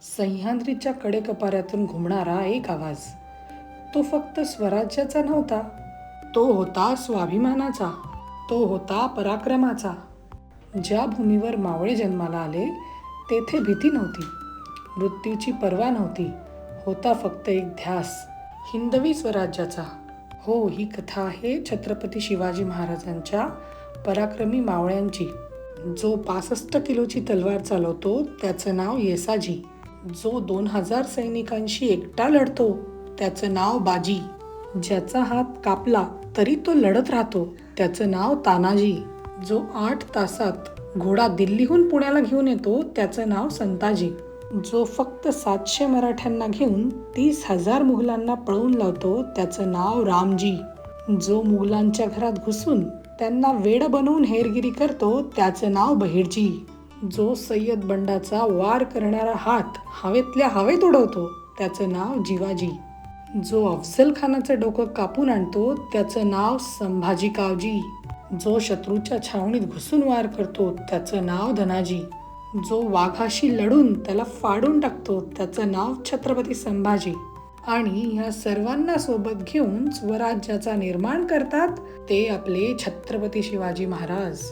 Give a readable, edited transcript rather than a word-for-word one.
सह्याद्रीच्या कडेकपाऱ्यातून घुमणारा एक आवाज. तो फक्त स्वराज्याचा नव्हता, तो होता स्वाभिमानाचा, तो होता पराक्रमाचा. ज्या भूमीवर मावळे जन्माला आले तेथे भीती नव्हती, मृत्यूची पर्वा नव्हती, होता फक्त एक ध्यास, हिंदवी स्वराज्याचा. हो, ही कथा आहे छत्रपती शिवाजी महाराजांच्या पराक्रमी मावळ्यांची. जो 65 किलोची तलवार चालवतो त्याचं नाव येसाजी. जो 2000 सैनिकांशी एकटा लढतो त्याचं नाव बाजी. ज्याचा हात कापला तरी तो लढत राहतो त्याचं नाव तानाजी. जो 8 तासात घोडा दिल्लीहून पुण्याला घेऊन येतो त्याचं नाव संताजी. जो फक्त 700 मराठ्यांना घेऊन 30,000 मुघलांना पळवून लावतो त्याचं नाव रामजी. जो मुघलांच्या घरात घुसून त्यांना वेड बनवून हेरगिरी करतो त्याचं नाव बहिर्जी. जो सय्यद बंडाचा वार करणारा हात हवेतल्या हवेत उडवतो त्याचं नाव जिवाजी. जो अफझल खानाचं डोकं कापून आणतो त्याचं नाव संभाजी कावजी. जो शत्रूच्या छावणीत घुसून वार करतो त्याचं नाव धनाजी. जो वाघाशी लढून त्याला फाडून टाकतो त्याचं नाव छत्रपती संभाजी. आणि ह्या सर्वांना सोबत घेऊन स्वराज्याचा निर्माण करतात ते आपले छत्रपती शिवाजी महाराज.